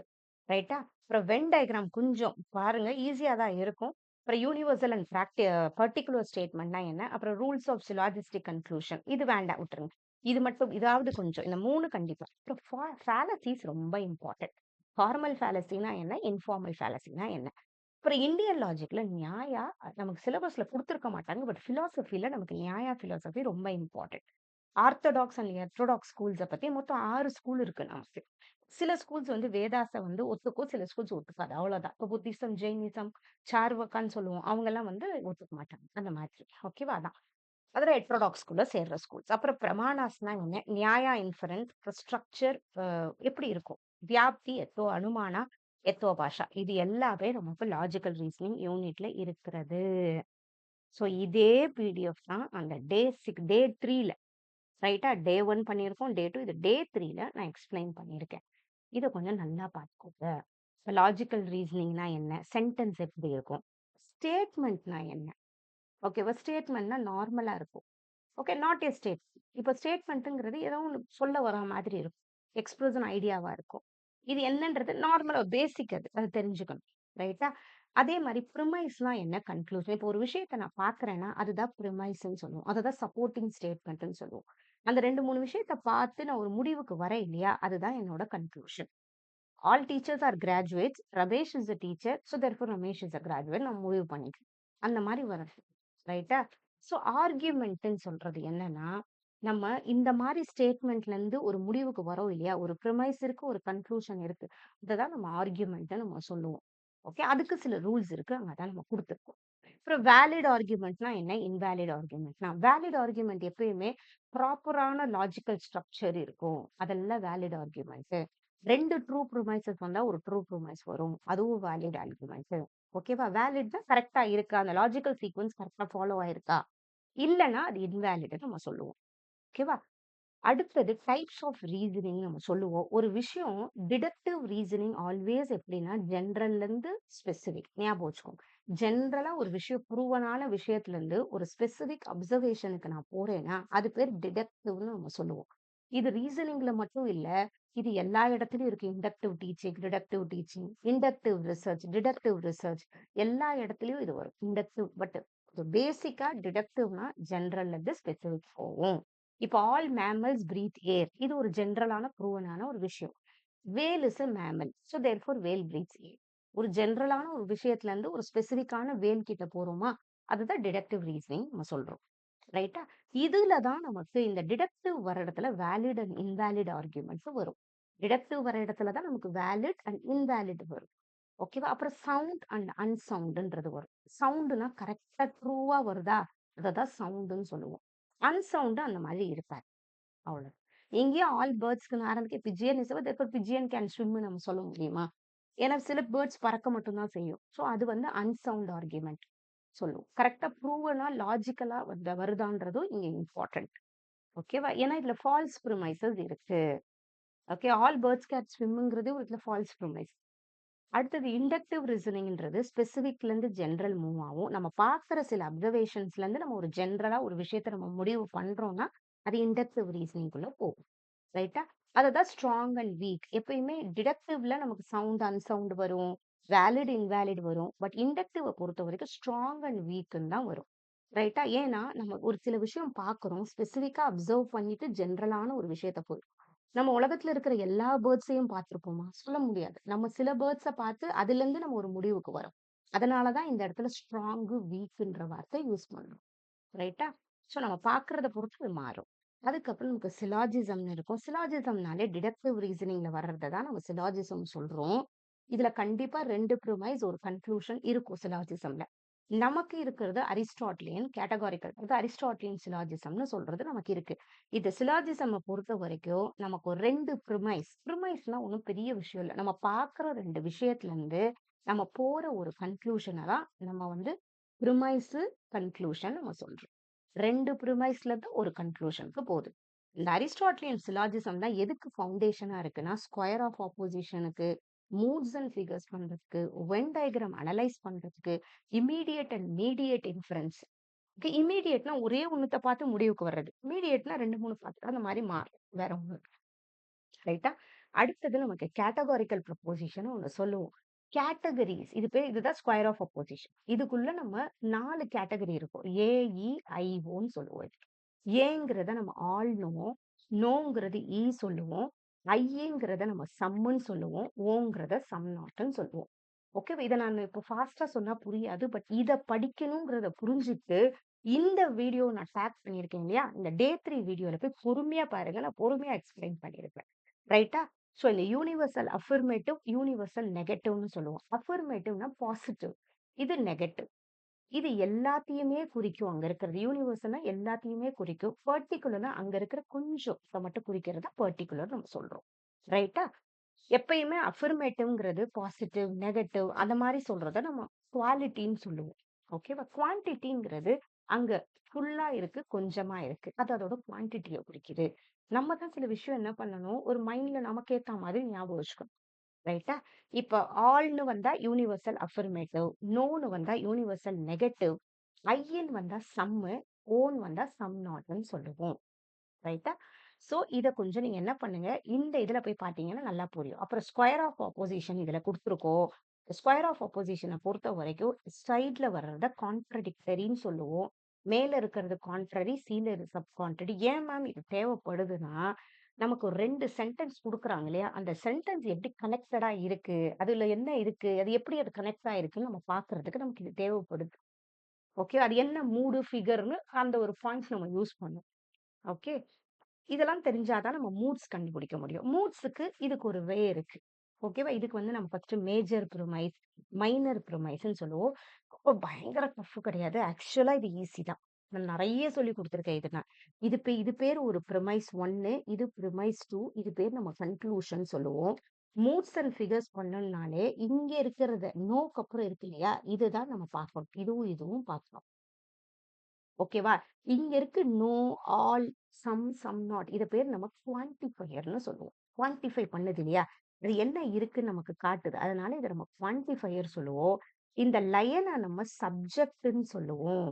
ரைட்டா? அப்புறம் வென் டயகிராம் கொஞ்சம் பாருங்க ஈஸியா தான் இருக்கும். அப்புறம் யூனிவர்சல் அண்ட் பர்ட்டிகுலர் ஸ்டேட்மெண்ட்னா என்ன? அப்புறம் ரூல்ஸ் ஆஃப் சிலாஜிஸ்டிக் கன்க்ளூஷன் இது வேண்டாம் விட்டுருங்க. இது மட்டும் இதாவது கொஞ்சம் இந்த 3 கண்டிப்பா. அப்புறம் ஃபேலசிஸ் ரொம்ப இம்பார்ட்டன்ட். ஃபார்மல் ஃபேலசினா என்ன? இன்ஃபார்மல் ஃபேலசினா என்ன? அப்புறம் இந்தியன் லாஜிக்ல நியாயா நமக்கு சிலபஸ்ல குடுத்துருக்க மாட்டாங்க. பட் பிலாசபில நமக்கு நியாயா பிலாசபி ரொம்ப இம்பார்ட்டன்ட். ஆர்த்தடாக்ஸ் அண்ட் ஹெட்ரோடாக்ஸ் ஸ்கூல்ஸ பத்தி மொத்தம் 6 ஸ்கூல் இருக்கு நமக்கு. சில ஸ்கூல்ஸ் வந்து வேதாஸ வந்து ஒத்துக்கும், சில ஸ்கூல்ஸ் ஒத்துக்காது. அவ்வளோதான். இப்போ புத்திசம், ஜெயினிசம், சார்வக்கான்னு சொல்லுவோம். அவங்கலாம் வந்து ஒத்துக்க மாட்டாங்க. அந்த மாதிரி. ஓகேவா? அதான். அதுல ஹெட்ரோடாக்ஸ் ஸ்கூல்ல சேர்ற ஸ்கூல்ஸ். அப்புறம் பிரமாணாஸ்னா என்ன? நியாயா இன்ஃபரன்ஸ், அப்புறம் ஸ்ட்ரக்சர் எப்படி இருக்கும்? வியாப்தி, எத்தோ அனுமானா, எத்தோ பாஷா. இது எல்லாமே நமக்கு லாஜிக்கல் ரீசனிங் யூனிட்ல இருக்கிறது. ஸோ இதே பிடிஎஃப் தான் அந்த டே 3ல ரைட்டா? டே 1 பண்ணியிருக்கோம். டே 2 இது டே 3ல நான் எக்ஸ்பிளைன் பண்ணியிருக்கேன். இத கொஞ்சம் நல்லா பார்த்துக்கோங்க. இப்ப லாஜிக்கல் ரீசனிங்னா என்ன? சென்டென்ஸ் எப்படி இருக்கும்? ஸ்டேட்மெண்ட்னா என்ன? ஓகேவா? ஸ்டேட்மெண்ட்னா நார்மலா இருக்கும். ஓகே. Not a state. இப்ப ஸ்டேட்மெண்ட்ங்கிறது ஏதோ ஒண்ணு சொல்ல வர மாதிரி இருக்கும். எக்ஸ்பிரஷன் ஐடியாவா இருக்கும். இது என்னன்றது நார்மலா பேசிக் அது. அது தெரிஞ்சுக்கணும். ரைட்டா? அதே மாரி ப்ரிமைஸ்னா என்ன? கன்க்ளூஷன். இப்போ ஒரு விஷயத்த நான் பார்க்குறேன்னா, அதுதான் ப்ரிமைஸ்ன்னு சொல்லுவோம். அததான் சப்போர்ட்டிங் ஸ்டேட்மெண்ட்ன்னு சொல்லுவோம். அந்த 2, 3 விஷயத்த பார்த்து நான் ஒரு முடிவுக்கு வரேன் இல்லையா? அதுதான் என்னோட conclusion. All teachers are graduates. Ramesh is a teacher. So therefore Ramesh is a graduate. நான் முடிவு பண்ணிக்கிறேன். அந்த மாரி வரும். ரைட்டா? ஸோ ஆர்கியூமென்ட்ன்னு சொல்றது என்னன்னா, நம்ம இந்த மாரி ஸ்டேட்மெண்ட்லேருந்து ஒரு முடிவுக்கு வரோம் இல்லையா? ஒரு ப்ரிமைஸ் இருக்கு, ஒரு கன்க்ளூஷன் இருக்கு. இததான் நம்ம ஆர்கியூமென்ட்ன்னு நம்ம சொல்லுவோம். ஓகே. அதுக்கு சில ரூல்ஸ் இருக்கு. அங்க தான் நம்ம குடுத்துருக்கோம். அப்புறம் வேலிட் ஆர்குமெண்ட்னா என்ன? இன்வேலிட் ஆர்குமெண்ட்னா வேலிட் ஆர்குமெண்ட் எப்பயுமே ப்ராப்பரான லாஜிக்கல் ஸ்ட்ரக்சர் இருக்கும். அதெல்லாம் வேலிட் ஆர்குமெண்ட். 2 ட்ரூ ப்ரிமைசஸ் வந்தா ஒரு ட்ரூ ப்ரிமைஸ் வரும். அதுவும் வேலிட் ஆர்குமெண்ட். ஓகேவா? வேலிட்னா கரெக்ட்டா இருக்கா? அந்த லாஜிக்கல் சீக்வென்ஸ் கரெக்ட்டா ஃபாலோ ஆயிருக்கா? இல்லன்னா அது இன்வேலிட்ன்னு நம்ம சொல்லுவோம். ஓகேவா? அடுத்தது டைப்ஸ் ஆஃப் ரீசனிங் நம்ம சொல்லுவோம். ஒரு விஷயம் டிடக்டிவ் ரீசனிங் ஆல்வேஸ் எப்படின்னா, ஜெனரல்ல இருந்து ஸ்பெசிஃபிக். ஞாபகம் வச்சுக்கோங்க. ஜெனரலா ஒரு விஷயம் ப்ரூவனான விஷயத்துல இருந்து ஒரு ஸ்பெசிஃபிக் அப்சர்வேஷனுக்கு நான் போறேன்னா, அது பேர் டிடக்டிவ்ன்னு நம்ம சொல்லுவோம். இது ரீசனிங்ல மட்டும் இல்ல. இது எல்லா இடத்துலயும் இருக்கு. இண்டக்டிவ் ரிசர்ச், டிடக்டிவ் ரிசர்ச் எல்லா இடத்துலயும் இது வரும். இண்டக்டிவ் பட் பேசிக்கா டிடக்டிவ்னா ஜெனரல்ல இருந்து ஸ்பெசிஃபிக் போகும். இப்போ ஆல் மேமல்ஸ் பிரீத் ஏர். இது ஒரு ஜெனரலான ப்ரூவனான ஒரு விஷயம். Whale is a mammal. So therefore whale breathes air. ஒரு ஜெனரலான ஒரு விஷயத்துல இருந்து ஒரு ஸ்பெசிஃபிக்கான வேல் கிட்ட போறோமா? அதுதான் டிடக்டிவ் ரீசனிங் நம்ம சொல்றோம். ரைட்டா? இதுல தான் நமக்கு இந்த டிடக்டிவ் வர இடத்துல வேலிட் அண்ட் இன்வேலிட் ஆர்குமெண்ட்ஸ் வரும். டிடக்டிவ் வர இடத்துல தான் நமக்கு வேலிட் அண்ட் இன்வேலிட் வரும். ஓகேவா? அப்புறம் சவுண்ட் அண்ட் அன்சவுண்டுன்றது வரும். சவுண்டுனா கரெக்ட்டா ட்ரூவா வருதா? அததான் சவுண்டுன்னு சொல்லுவோம். அன்சவுண்டு அந்த மாதிரி இருக்காது. அவ்வளோ. எங்கேயும் ஆல் பேர்ட்ஸ்க்குன்னு ஆரம்பிக்க pigeon is therefore pigeon can ஸ்விம்ன்னு நம்ம சொல்ல முடியுமா? ஏன்னா சில பேர்ட்ஸ் பறக்க மட்டும் தான் செய்யும். ஸோ அது வந்து அன்சவுண்ட் ஆர்குமெண்ட் சொல்லுவோம். கரெக்ட்டா ப்ரூவனா, லாஜிக்கலா வருதான்றதும் இங்க இம்பார்ட்டன்ட். ஓகேவா? ஏன்னா இதுல ஃபால்ஸ் ப்ரிமைசஸ் இருக்கு. ஓகே. ஆல் பேர்ட்ஸ் கேன் ஸ்விம்ங்கிறது ஒரு இதுல ஃபால்ஸ் ப்ரிமைஸ். அடுத்தது இண்டக்டிவ் ரீசனிங்ன்றது ஸ்பெசிஃபிக்ல இருந்து ஜெனரல் மூவ் ஆகும். நம்ம பார்க்குற சில அப்சர்வேஷன்ஸ்ல இருந்து நம்ம ஒரு ஜெனரலா ஒரு விஷயத்த நம்ம முடிவு பண்றோம்னா, அது இண்டக்டிவ் ரீசனிங்குள்ள போகும். ரைட்டா? அததான் ஸ்ட்ராங் அண்ட் வீக். எப்பயுமே டிடக்டிவ்ல நமக்கு சவுண்ட், அன்சவுண்ட் வரும். வேலிட், இன்வேலிட் வரும். பட் இண்டக்டிவ பொறுத்தவரைக்கும் ஸ்ட்ராங் அண்ட் வீக்ன்னு தான் வரும். ரைட்டா? ஏன்னா, நம்ம ஒரு சில விஷயம் பார்க்குறோம். ஸ்பெசிஃபிக்கா அப்சர்வ் பண்ணிட்டு ஜெனரலான ஒரு விஷயத்த நம்ம உலகத்துல இருக்கிற எல்லா பேர்ட்ஸையும் பார்த்திருப்போமா? சொல்ல முடியாது. நம்ம சில பேர்ட்ஸ பார்த்து அதிலிருந்து நம்ம ஒரு முடிவுக்கு வரோம். அதனால தான் இந்த இடத்துல ஸ்ட்ராங்கு, வீக்ன்ற வார்த்தை யூஸ் பண்றோம். ரைட்டா? ஸோ நம்ம பார்க்கிறத பொறுத்து அது மாறும். அதுக்கப்புறம் நமக்கு சிலாஜிசம்னு இருக்கும். சிலாஜிசம்னாலே டிடக்டிவ் ரீசனிங்ல வர்றத தான் நம்ம சிலாஜிசம் சொல்றோம். இதுல கண்டிப்பா 2 ப்ரிமைஸ் ஒரு கன்க்ளூஷன் இருக்கும் சிலாஜிசம்ல. நமக்கு இருக்கிறது அரிஸ்டாட்டிலியன் கேட்டகாரிக்கல். அது அரிஸ்டாட்டிலியன் சிலாஜிசம்னு சொல்றது நமக்கு இருக்கு. இது சிலாஜிசம்ம பொறுத்தவரைக்கும் நமக்கு ஒரு 2 ப்ரிமைஸ்லாம் ஒண்ணும் பெரிய விஷயம் இல்ல. நம்ம பார்க்குற 2 விஷயத்துலருந்து நம்ம போற ஒரு கன்க்ளூஷன தான் நம்ம வந்து ப்ரிமைஸு, கன்க்ளூஷன் நம்ம சொல்றோம். 2 ப்ரிமைஸ்ல இருந்து ஒரு கன்க்ளூஷனுக்கு போகுது. இந்த அரிஸ்டாட்டிலியன் சிலாஜிசம் தான் எதுக்கு ஃபவுண்டேஷனா இருக்குன்னா, ஸ்கொயர் ஆஃப் ஆப்போசிஷனுக்கு, மூட்ஸ் அண்ட் ஃபிகர்ஸ் பண்றதுக்கு, வென் டயகிராம் அனலைஸ் பண்றதுக்கு, immediate and mediate inference. Okay. இம்மீடியேட்னா ஒரே ஒண்ணுத்த பார்த்து முடிவுக்கு வர்றது. மீடியேட்னா 2, 3 பார்த்து அந்த மாரி மாறும். வேற ஒண்ணும் இல்ல. ரைட்டா? அடுத்தது நமக்கு கேட்டகாரிக்கல் ப்ரொபோசிஷன் ஒண்ணு சொல்லுவோம். கேட்டகரிஸ் இதுதான் ஸ்கொயர் ஆஃப் அப்போசிஷன். இதுக்குள்ள நம்ம 4 கேட்டகரி இருக்கும். ஏ, இ, ஐ, ஓன்னு சொல்லுவோம் இதுக்கு. ஏங்கிறத நம்ம ஆல்ன்னுவோம். நோங்கிறது ஈ சொல்லுவோம். ஐங்கிறத நம்ம சம்முன்னு சொல்லுவோம். ஓங்கிறத சம் நாட்ன்னு சொல்லுவோம். ஓகேவா? இத நான் இப்போ ஃபாஸ்ட்டா சொன்னா புரியாது. பட் இத படிக்கணுங்கிறத புரிஞ்சுட்டு, இந்த வீடியோ நான் டேக் பண்ணியிருக்கேன் இல்லையா? இந்த டே 3 வீடியோல போய் பொறுமையா பாருங்க. நான் பொறுமையா எக்ஸ்பிளைன் பண்ணியிருப்பேன். ரைட்டா? ஸோ இந்த யூனிவர்சல் அஃபர்மேட்டிவ், யூனிவர்சல் நெகட்டிவ்னு சொல்லுவோம். அஃபர்மேட்டிவ்னா பாசிட்டிவ். இது நெகட்டிவ். இது எல்லாத்தையுமே குறிக்கும். அங்க இருக்கிறது. யூனிவர்சல்னா எல்லாத்தையுமே குறிக்கும். பர்ட்டிகுலர்னா அங்க இருக்கிற கொஞ்சம் மட்டும் குறிக்கிறத பர்ட்டிகுலர் நம்ம சொல்றோம். ரைட்டா? எப்பயுமே அஃபர்மேட்டிவ்ங்கிறது பாசிட்டிவ், நெகட்டிவ் அந்த மாரி சொல்றத நம்ம குவாலிட்டின்னு சொல்லுவோம். ஓகேவா? குவான்டிட்டிங்கிறது அங்க ஃபுல்லா இருக்கு, கொஞ்சமா இருக்கு. அது அதோட குவான்டிட்டிய குறிக்குது. நம்ம தான் சில விஷயம் என்ன பண்ணணும், ஒரு மைண்ட்ல நமக்கு ஏத்த மாதிரி ஞாபகம் வச்சுக்கணும். ரைட்டா? இப்ப ஆல்ன்னு வந்தா யூனிவர்சல் அஃபர்மேட்டிவ், நோன்னு வந்தா யூனிவர்சல் நெகட்டிவ், ஐன்னு வந்தா சம்மு, ஓன்னு வந்தா சம் நாட்ன்னு சொல்லுவோம். ரைட்டா? சோ இத கொஞ்சம் நீங்க என்ன பண்ணுங்க, இந்த இதுல போய் பார்த்தீங்கன்னா நல்லா புரியும். அப்புறம் ஸ்கொயர் ஆஃப் அப்போசிஷன் இதுல குடுத்துருக்கோம். ஸ்கொயர் ஆஃப் அப்போசிஷன பொறுத்தவரைக்கும் சைட்ல வர்றத கான்ட்ராடிக்டரின்னு சொல்லுவோம். மேல இருக்கிறது கான்ட்ரரி, சப் கான்ட்ரரி. ஏன் மேம் இது தேவைப்படுதுன்னா, நமக்கு ஒரு 2 சென்டென்ஸ் குடுக்குறாங்க இல்லையா? அந்த சென்டென்ஸ் எப்படி கனெக்டடா இருக்கு? அதுல என்ன இருக்கு? அது எப்படி அது கனெக்ட் ஆயிருக்குன்னு நம்ம பார்க்கறதுக்கு நமக்கு இது தேவைப்படுது. ஓகே. அது என்ன மூடு, ஃபிகர்ன்னு அந்த ஒரு பாயிண்ட்ஸ் நம்ம யூஸ் பண்ணோம். ஓகே. இதெல்லாம் தெரிஞ்சா தான் நம்ம மூட்ஸ் கண்டுபிடிக்க முடியும். மூட்ஸுக்கு இதுக்கு ஒரு வே இருக்கு. ஓகேவா? இதுக்கு வந்து நம்ம ஃபர்ஸ்ட் மேஜர் ப்ரிமைஸ், மைனர் ப்ரிமைஸ்ன்னு சொல்லுவோம். ரொம்ப பயங்கர டஃப் கிடையாது. ஆக்சுவலா இது ஈஸி தான். நான் நெறைய சொல்லிக் குடுத்துருக்கேன் இது நான். இது பேரு ஒரு ப்ரிமைஸ் 1, இது ப்ரிமைஸ் 2, இது பேர் நம்ம கன்க்ளூஷன் சொல்லுவோம். மூட்ஸ் அண்ட் ஃபிகர்ஸ் பண்ணணும்னாலே இங்க இருக்கிறத நோக்கு அப்புறம் இருக்கு இல்லையா? இதுதான் நம்ம பார்க்கணும். இதுவும் பார்க்கணும். ஓகேவா? இங்க இருக்கு நோ, ஆல், சம் நாட். இத பேர் நம்ம குவான்டிஃபையர்ன்னு சொல்லுவோம். குவான்டிஃபை பண்ணுது இல்லையா? அது என்ன இருக்குன்னு நமக்கு காட்டுது. அதனால இத நம்ம குவான்டிஃபையர் சொல்லுவோம். இந்த லயன நம்ம சப்ஜெக்ட்ன்னு சொல்லுவோம்.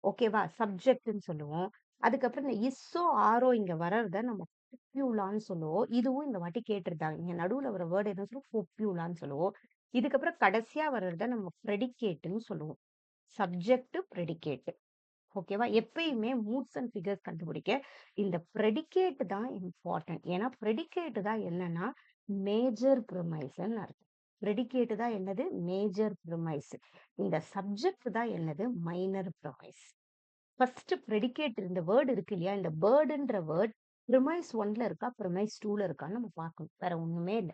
ஓகேவா? சப்ஜெக்ட்ன்னு சொல்லுவோம். அதுக்கப்புறம் இந்த இஸ்ஸோ, ஆரோ இங்க வர்றத நம்ம கொப்யூலான்னு சொல்லுவோம். இதுவும் இந்த வாட்டி கேட்டிருந்தாங்க. இங்க நடுவுல வர வேர்ட் என்ன சொல்லுவோம்? கொப்யூலான்னு சொல்லுவோம். இதுக்கப்புறம் கடைசியா வர்றத நம்ம ப்ரெடிகேட்ன்னு சொல்லுவோம். Subject, predicate. ஓகேவா? எப்பயுமே மூட்ஸ் அண்ட் ஃபிகர்ஸ் கண்டுபிடிக்க இந்த ப்ரெடிகேட் தான் இம்பார்ட்டன்ட். ஏன்னா ப்ரெடிகேட் தான் என்னன்னா மேஜர் ப்ரிமைஸ்ன்னு அர்த்தம். ப்ரெடிகேட் தான் என்னது? Major premise. இந்த சப்ஜெக்ட் தான் என்னது? Minor premise. ஃபர்ஸ்ட் ப்ரெடிகேட் இந்த வேர்ட் இருக்கு இல்லையா? இந்த பேர்டுன்ற வேர்ட் ப்ரிமைஸ் 1ல இருக்கா? ப்ரிமைஸ் 2ல இருக்கான்னு நம்ம பார்க்கணும். வேற ஒண்ணுமே இல்ல.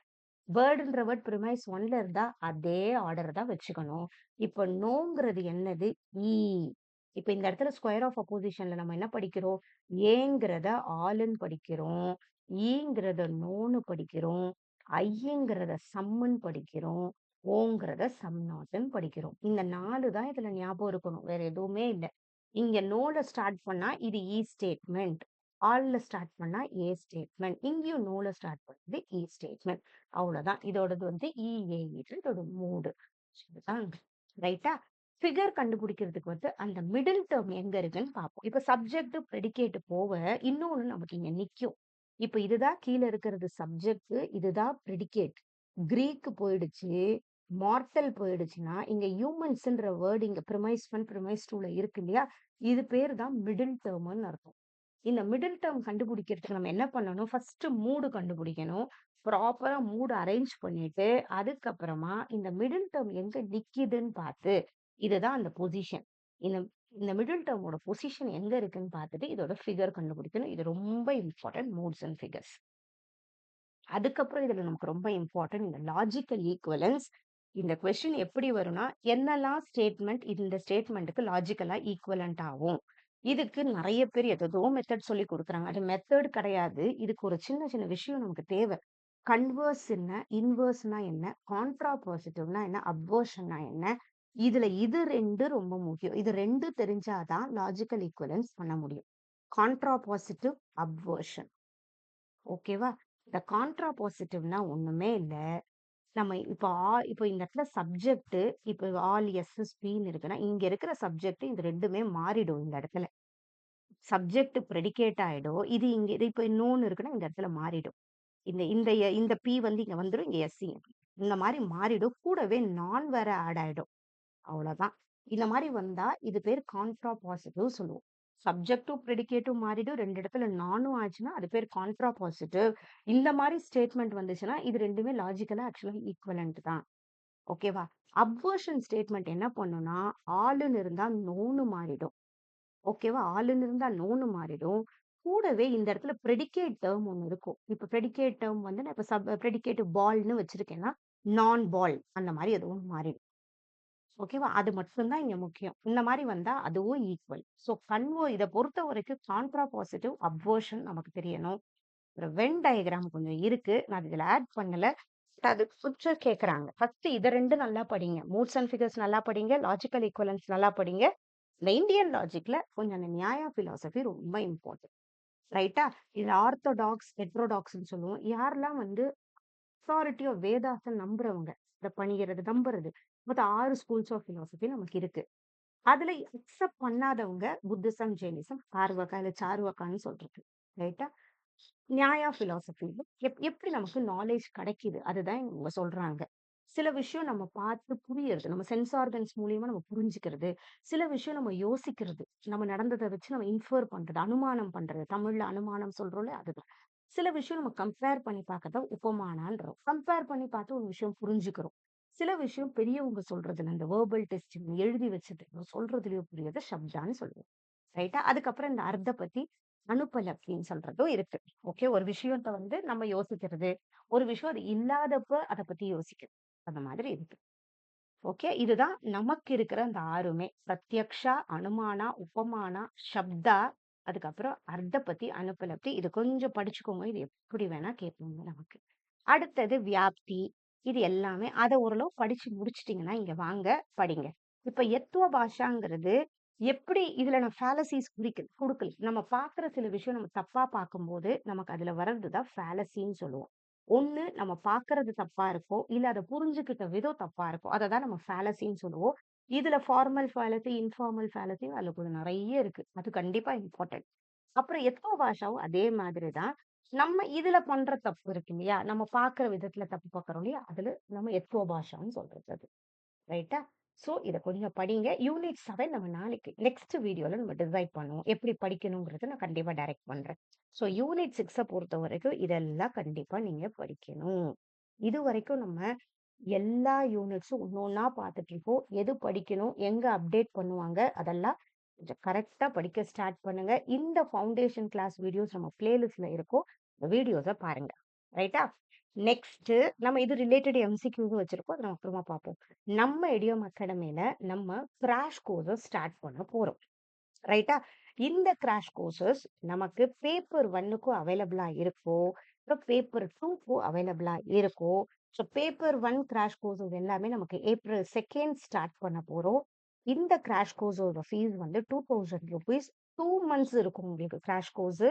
வேர்டுன்ற வேர்ட் ப்ரிமைஸ் 1ல இருந்தா அதே ஆர்டர் தான் வச்சுக்கணும். இப்ப நோங்கிறது என்னது? ஈ. இப்ப இந்த இடத்துல ஸ்கொயர் ஆஃப் அப்போசிஷன்ல நம்ம என்ன படிக்கிறோம்? ஏங்கிறத ஆல்ன்னு படிக்கிறோம். ஈங்கிறத நோன்னு படிக்கிறோம். ஐங்கிறத சம்முன்னு படிக்கிறோம். ஓங்கிறத சம் நாட்ன்னு படிக்கிறோம். இந்த 4 தான் இதுல ஞாபகம் இருக்கணும். வேற எதுவுமே இல்ல. இங்க நோல ஸ்டார்ட் பண்ணா இது இ ஸ்டேட்மெண்ட். ஆல்ல ஸ்டார்ட் பண்ணா ஏ ஸ்டேட்மெண்ட். இங்கேயும் நோல ஸ்டார்ட் பண்ணது இ ஸ்டேட்மெண்ட். அவ்வளவுதான். இதோடது வந்து இஏஇ இதோட மூடு. சரிதான். ரைட்டா? ஃபிகர் கண்டுபிடிக்கிறதுக்கு வந்து அந்த மிடில் டெர்ம் எங்க இருக்குன்னு பார்ப்போம். இப்ப சப்ஜெக்ட், ப்ரெடிகேட் போக இன்னொன்னு நமக்கு இங்க நிக்கும். இப்ப இதுதான் கீழ இருக்கிறது சப்ஜெக்ட், இதுதான் ப்ரெடிகேட். கிரீக் போயிடுச்சு, மார்டல் போயிடுச்சுன்னா, இங்க ஹியூமன்ஸ்ன்ற வேர்ட் இங்க ப்ரிமைஸ் 1, ப்ரிமைஸ் 2ல இருக்கு இல்லையா? இது பேரு தான் மிடில் டெர்ம்ன்னு அர்த்தம். இந்த மிடில் டெர்ம் கண்டுபிடிக்கிறதுக்கு நம்ம என்ன பண்ணணும்? ஃபர்ஸ்ட் மூடு கண்டுபிடிக்கணும். ப்ராப்பரா மூட் அரேஞ்ச் பண்ணிட்டு, அதுக்கப்புறமா இந்த மிடில் டெர்ம் எங்க நிக்குதுன்னு பார்த்து, இதுதான் அந்த பொசிஷன். இந்த இந்த மிடில் டெர்மோட பொசிஷன் எங்க இருக்குன்னு பார்த்துட்டு, இதோட ஃபிகர் கண்டுபிடிக்கணும். இது ரொம்ப இம்பார்ட்டன்ட் மூட்ஸ் அண்ட் ஃபிகர்ஸ். அதுக்கப்புறம் இதுல நமக்கு ரொம்ப இம்பார்ட்டன்ட் இந்த லாஜிக்கல் ஈக்குவலன்ஸ். இந்த கொஸ்டின் எப்படி வரும்னா, என்னெல்லாம் ஸ்டேட்மெண்ட் இந்த ஸ்டேட்மெண்ட்டுக்கு லாஜிக்கலா ஈக்குவலன்ட் ஆகும். இதுக்கு நெறைய பேர் ஏதேதோ மெத்தட் சொல்லிக் குடுக்குறாங்க. அது மெத்தட் கிடையாது. இதுக்கு ஒரு சின்ன சின்ன விஷயம் நமக்கு தேவை. கன்வர்ஸ் என்ன? இன்வெர்ஸ்னா என்ன? கான்ட்ரா பாசிட்டிவ்னா என்ன? அப்வர்ஷன்னா என்ன? இதுல இது 2 ரொம்ப முக்கியம். இது 2 தெரிஞ்சா தான் லாஜிக்கல் ஈக்குவலன்ஸ் பண்ண முடியும். Contrapositive, obversion. ஓகேவா? இந்த கான்ட்ரா பாசிட்டிவ்னா ஒண்ணுமே இல்ல. நம்ம இப்ப இந்த இடத்துல சப்ஜெக்ட் இப்ப ஆல் எஸ் பீன்னு இருக்குன்னா, இங்க இருக்கிற சப்ஜெக்ட் இது 2மே மாறிடும் இந்த இடத்துல. சப்ஜெக்ட் பிரெடிகேட் ஆயிடும். இது இப்ப இன்னொன்னு இருக்குன்னா, இந்த இடத்துல மாறிடும். இந்த பி வந்து இங்க வந்துரும். இங்க எஸ் இந்த மாரி மாறிடும். கூடவே நான் வேற ஆட் ஆயிடும். அவ்வளோதான். இந்த மாரி வந்தா இது பேர் கான்ட்ரா பாசிட்டிவ் சொல்லுவோம். சப்ஜெக்டும், ப்ரெடிகேட்டும் மாறிடும். 2 இடத்துல நானும் ஆச்சுன்னா, அது பேர் கான்ட்ரா பாசிட்டிவ். இந்த மாரி ஸ்டேட்மெண்ட் வந்துச்சுன்னா, இது 2மே லாஜிக்கலா ஆக்சுவலா ஈக்வலன்ட் தான். ஓகேவா? அப்வர்ஷன் ஸ்டேட்மெண்ட் என்ன பண்ணும்னா, ஆல்ன்னு இருந்தா நோன்னு மாறிடும். ஓகேவா? ஆல்ன்னு இருந்தா நோன்னு மாறிடும். கூடவே இந்த இடத்துல ப்ரெடிகேட் டெர்ம் ஒண்ணு இருக்கும். இப்ப ப்ரெடிகேட் டெர்ம் வந்து நான் இப்ப ப்ரெடிகேட் பால்ன்னு வச்சிருக்கேன்னா, நான் பால் அந்த மாரி ஏதோ ஒண்ணு மாறிடும். ஓகேவா? அது மட்டும் தான் இங்க முக்கியம். இந்த மாரி வந்தா அதுவும் ஈக்குவல். ஸோ இத பொறுத்தவரைக்கும் கான்ட்ரா பாசிட்டிவ், அப்வர்ஷன் நமக்கு தெரியணும். ஒரு வென் டயகிராம் கொஞ்சம் இருக்கு. நான் இதுல ஆட் பண்ணல. அது கொஞ்சம் கேட்கறாங்க. ஃபர்ஸ்ட் இத 2 நல்லா படிங்க. மூட்ஸ் அண்ட் ஃபிகர்ஸ் நல்லா படிங்க. லாஜிக்கல் ஈக்வலன்ஸ் நல்லா படிங்க. இந்த இந்தியன் லாஜிக்ல கொஞ்சம் அந்த நியாயா பிலாசபி ரொம்ப இம்பார்ட்டன்ட். ரைட்டா? இது ஆர்த்தோடாக்ஸ், ஹெட்ரோடாக்ஸ்ன்னு சொல்லுவோம். யாரெல்லாம் வந்து அத்தாரிட்டி ஆஃப் வேதாஸ நம்புறவங்க. இத பணிகிறது, நம்புறது. மொத்தம் 6 ஸ்கூல்ஸ் ஆஃப் பிலாசபி நமக்கு இருக்கு. அதுல அக்செப்ட் பண்ணாதவங்க புத்திசம், ஜெயினிசம், சார்வாகா இல்ல சார்வாகான்னு சொல்றது. ரைட்டா? நியாயா பிலாசபில எப்படி நமக்கு நாலேட்ஜ் கிடைக்குது? அதுதான் இவங்க சொல்றாங்க. சில விஷயம் நம்ம பார்த்து புரியறது. நம்ம சென்ஸ் ஆர்கன்ஸ் மூலியமா நம்ம புரிஞ்சுக்கிறது. சில விஷயம் நம்ம யோசிக்கிறது. நம்ம நடந்தத வச்சு நம்ம இன்ஃபர் பண்றது. அனுமானம் பண்றது. தமிழ்ல அனுமானம் சொல்றோம்ல அதுதான். சில விஷயம் நம்ம கம்பேர் பண்ணி பார்க்கதான் உபமானான்றோம். கம்பேர் பண்ணி பார்த்து ஒரு விஷயம் புரிஞ்சுக்கிறோம். சில விஷயம் பெரியவங்க சொல்றதுல இந்த வெர்பல் டெஸ்டிங் எழுதி வச்சது சொல்றதுலயோ புரியுது சப்தான்னு சொல்லுவோம். ரைட்டா? அதுக்கப்புறம் இந்த அர்த்த பத்தி அனுப்பலப்தின்னு சொல்றதும் இருக்கு. ஓகே. ஒரு விஷயத்த வந்து நம்ம யோசிக்கிறது. ஒரு விஷயம் அது இல்லாதப்ப அத பத்தி யோசிக்கிறது. அந்த மாதிரி இருக்கு. ஓகே. இதுதான் நமக்கு இருக்கிற அந்த 6மே. பிரத்யக்ஷா, அனுமானா, உபமானா, சப்தா, அதுக்கப்புறம் அர்த்த பத்தி, அனுபலப்தி. இது கொஞ்சம் படிச்சுக்கோங்க. இது எப்படி வேணா கேட்பாங்க நமக்கு. அடுத்தது வியாப்தி. இது எல்லாமே அத ஓரளவு படிச்சு முடிச்சுட்டீங்கன்னா, இங்க வாங்க படிங்க. இப்ப எத்துவ பாஷாங்கிறது எப்படி இதுல நான் ஃபேலசிஸ் குடுக்கல. நம்ம பார்க்குற சில விஷயம் நம்ம தப்பா பார்க்கும்போது, நமக்கு அதுல வர்றது தான் ஃபேலசின்னு சொல்லுவோம். ஒண்ணு நம்ம பார்க்கறது தப்பா இருக்கும். இல்ல அத புரிஞ்சுகிட்ட விதம் தப்பா இருக்கும். அததான் நம்ம ஃபேலசின்னு சொல்லுவோம். இதுல ஃபார்மல் ஃபேலசி, இன்ஃபார்மல் ஃபேலசி அதுல கொஞ்சம் நெறைய இருக்கு. அது கண்டிப்பா இம்பார்ட்டன்ட். அப்புறம் எத்னோ பாஷாவும் அதே மாதிரி தான். நம்ம இதுல பண்ற தப்பு இருக்கு இல்லையா? நம்ம பார்க்குற விதத்துல தப்பு பார்க்குறோம் இல்லையா? அதுல நம்ம எத்னோ பாஷான்னு சொல்றது அது. ரைட்டா? சோ இத கொஞ்சம் படிங்க. யூனிட் 7 நம்ம நாளைக்கு நெக்ஸ்ட் வீடியோல நம்ம டிசைட் பண்ணுவோம். எப்படி படிக்கணுங்கிறத நான் கண்டிப்பா டைரக்ட் பண்றேன். சோ யூனிட் 6 பொறுத்தவரைக்கும் இதெல்லாம் கண்டிப்பா நீங்க படிக்கணும். இதுவரைக்கும் நம்ம எல்லா யூனிட்ஸும் ஒண்ணொண்ணா பார்த்துட்டு இருக்கோம். எது படிக்கணும், எங்க அப்டேட் பண்ணுவாங்க, அதெல்லாம் கொஞ்சம் கரெக்ட்டா படிக்க ஸ்டார்ட் பண்ணுங்க. இந்த ஃபவுண்டேஷன் கிளாஸ் வீடியோஸ் நம்ம பிளேலிஸ்ட்ல இருக்கும். இந்த வீடியோஸ பாருங்க. ரைட்டா? நெக்ஸ்ட் நம்ம இது ரிலேட்டட் எம்சிக்யூவும் வச்சிருக்கோம். அத நம்ம அப்புறமா பார்ப்போம். நம்ம இடியோம் அகாடமில நம்ம கிராஷ் கோர்ஸ ஸ்டார்ட் பண்ண போறோம். ரைட்டா? இந்த கிராஷ் கோர்சஸ் நமக்கு பேப்பர் 1க்கும் அவைலபிளா இருக்கும். அப்புறம் பேப்பர் 2க்கும் அவைலபிளா இருக்கும். ஸோ பேப்பர் 1 கிராஷ் கோர்சஸ் எல்லாமே நமக்கு ஏப்ரல் 2 ஸ்டார்ட் பண்ண போறோம். இந்த கிராஷ் கோர்ஸோட ஃபீஸ் வந்து ₹2000. 2 மந்த்ஸ் இருக்கும் உங்களுக்கு கிராஷ் கோர்ஸ்.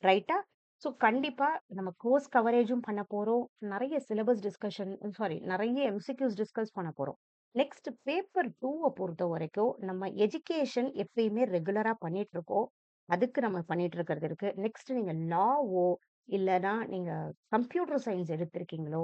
ரைட்டா? ஸோ கண்டிப்பா நம்ம கோர்ஸ் கவரேஜும் பண்ண போறோம். நெறைய சிலபஸ் டிஸ்கஷன் சாரி நெறைய எம்சிக்யூஸ் டிஸ்கஸ் பண்ண போறோம். நெக்ஸ்ட் பேப்பர் 2வ பொறுத்தவரைக்கும், நம்ம எஜுகேஷன் எப்பயுமே ரெகுலரா பண்ணிட்டு இருக்கோம். அதுக்கு நம்ம பண்ணிட்டு இருக்கிறது இருக்கு. நெக்ஸ்ட் நீங்க லாவோ, இல்லன்னா நீங்க கம்ப்யூட்டர் சயன்ஸ் எடுத்திருக்கீங்களோ,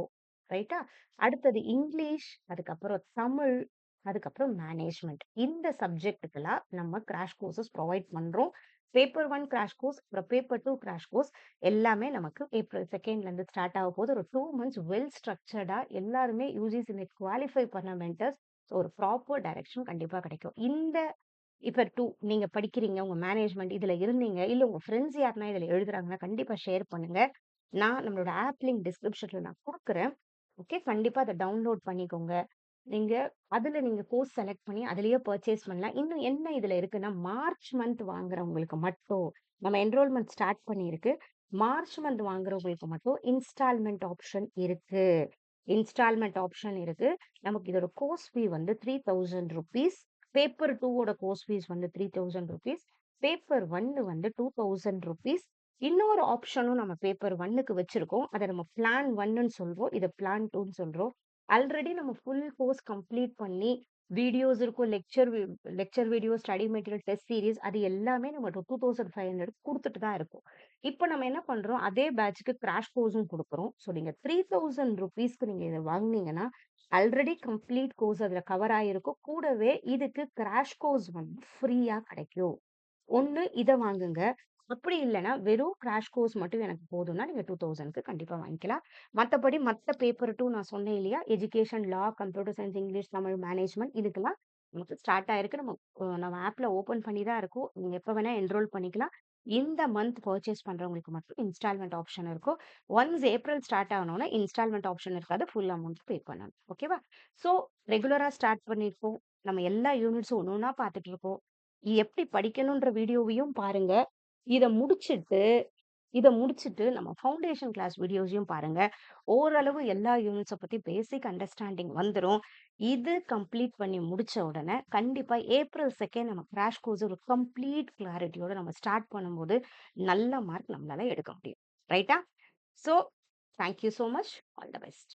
ரைட்டா? அடுத்தது இங்கிலீஷ், அதுக்கப்புறம் தமிழ், அதுக்கப்புறம் மேனேஜ்மென்ட். இந்த சப்ஜெக்ட்டுக்கெல்லாம் நம்ம கிராஷ் கோர்ஸஸ் ப்ரொவைட் பண்றோம். பேப்பர் 1 கிராஷ் கோர்ஸ், அப்புறம் பேப்பர் 2 கிராஷ் கோர்ஸ் எல்லாமே நமக்கு ஏப்ரல் 2லேருந்து ஸ்டார்ட் ஆக போகுது. ஒரு 2 மந்த்ஸ் வெல் ஸ்ட்ரக்சர்டா எல்லாருமே யுஜிசி நெட் குவாலிஃபை பண்ண மென்டர்ஸ் ஒரு ப்ராப்பர் டைரக்ஷன் கண்டிப்பா கிடைக்கும். இந்த இப்ப 2 நீங்க படிக்கிறீங்க, உங்க மேனேஜ்மென்ட் இதுல இருந்தீங்க, இல்ல உங்க ஃப்ரெண்ட்ஸ் யாருன்னா இதுல எழுதுறாங்கன்னா, கண்டிப்பா ஷேர் பண்ணுங்க. நான் நம்மளோட ஆப் லிங்க் டிஸ்கிரிப்ஷன்ல நான் குடுக்குறேன். ஓகே. கண்டிப்பா அத டவுன்லோட் பண்ணிக்கோங்க. நீங்க அதுல நீங்க கோர்ஸ் செலக்ட் பண்ணி அதிலேயே பர்ச்சேஸ் பண்ணலாம். இன்னும் என்ன இதுல இருக்குன்னா, மார்ச் மந்த் வாங்குறவங்களுக்கு மட்டும் நம்ம என்ரோல்மென்ட் ஸ்டார்ட் பண்ணியிருக்கு. மார்ச் மந்த் வாங்குறவங்களுக்கு மட்டும் இன்ஸ்டால்மென்ட் ஆப்ஷன் இருக்கு. இன்ஸ்டால்மென்ட் ஆப்ஷன் இருக்கு. நமக்கு இதோட கோர்ஸ் ஃபீ வந்து ₹3000. பேப்பர் 2 ஓட கோர்ஸ் ஃபீஸ் வந்து ₹3000. பேப்பர் 1 வந்து ₹2000. இன்னொரு ஆப்ஷனும் நம்ம பேப்பர் 1க்கு வச்சிருக்கோம். அத நம்ம பிளான் 1ன்னு சொல்றோம். இத பிளான் 2ன்னு சொல்றோம். ஆல்ரெடி நம்ம ஃபுல் கோர்ஸ் கம்ப்ளீட் பண்ணி, வீடியோஸ் இருக்கும். Lecture video, study material, test series அது எல்லாமே நம்ம 2500 குடுத்துட்டு தான் இருக்கோம். இப்ப நம்ம என்ன பண்றோம், அதே பேட்ச்க்கு கிராஷ் கோர்ஸும் குடுக்குறோம். ஸோ நீங்க ₹3000க்கு நீங்க இத வாங்குனீங்கன்னா, ஆல்ரெடி கம்ப்ளீட் கோர்ஸ் அதுல கவர் ஆயிருக்கும். கூடவே இதுக்கு கிராஷ் கோர்ஸ் வந்து ஃப்ரீயா கிடைக்கும். ஒண்ணு இத வாங்குங்க. அப்படி இல்லன்னா, வெறும் கிராஷ் கோர்ஸ் மட்டும் எனக்கு போதும்னா, நீங்க 2000க்கு கண்டிப்பா வாங்கிக்கலாம். மத்தபடி மத்த பேப்பர் 2 நான் சொன்னேன் இல்லையா? Education, law, computer science, English, Tamil, management இதுக்கெல்லாம் நமக்கு ஸ்டார்ட் ஆயிருக்கு. நம்ம ஆப்ல ஓப்பன் பண்ணி தான் இருக்கோம். நீங்க எப்ப வேணா என்ரோல் பண்ணிக்கலாம். இந்த மந்த் பர்ச்சேஸ் பண்றவங்களுக்கு மட்டும் இன்ஸ்டால்மென்ட் ஆப்ஷன் இருக்கும். ஒன்ஸ் ஏப்ரல் ஸ்டார்ட் ஆனோனே இன்ஸ்டால்மென்ட் ஆப்ஷன் இருக்காது. ஃபுல் அமௌண்ட் பே பண்ணணும். ஓகேவா? ஸோ ரெகுலரா ஸ்டார்ட் பண்ணியிருக்கோம். நம்ம எல்லா யூனிட்ஸும் ஒண்ணு ஒண்ணா பார்த்துட்டு இருக்கோம். எப்படி படிக்கணுன்ற வீடியோவையும் பாருங்க. இத முடிச்சுட்டு இத முடிச்சுட்டு நம்ம ஃபவுண்டேஷன் கிளாஸ் வீடியோஸையும் பாருங்க. ஓரளவு எல்லா யூனிட்ஸ பத்தி பேசிக் அண்டர்ஸ்டாண்டிங் வந்துரும். இது கம்ப்ளீட் பண்ணி முடிச்ச உடனே கண்டிப்பா ஏப்ரல் 2 நம்ம கிராஷ் கோர்ஸ் ஒரு கம்ப்ளீட் கிளாரிட்டியோட நம்ம ஸ்டார்ட் பண்ணும்போது, நல்ல மார்க் நம்மளால எடுக்க முடியும். ரைட்டா? So, thank you so much. All the best.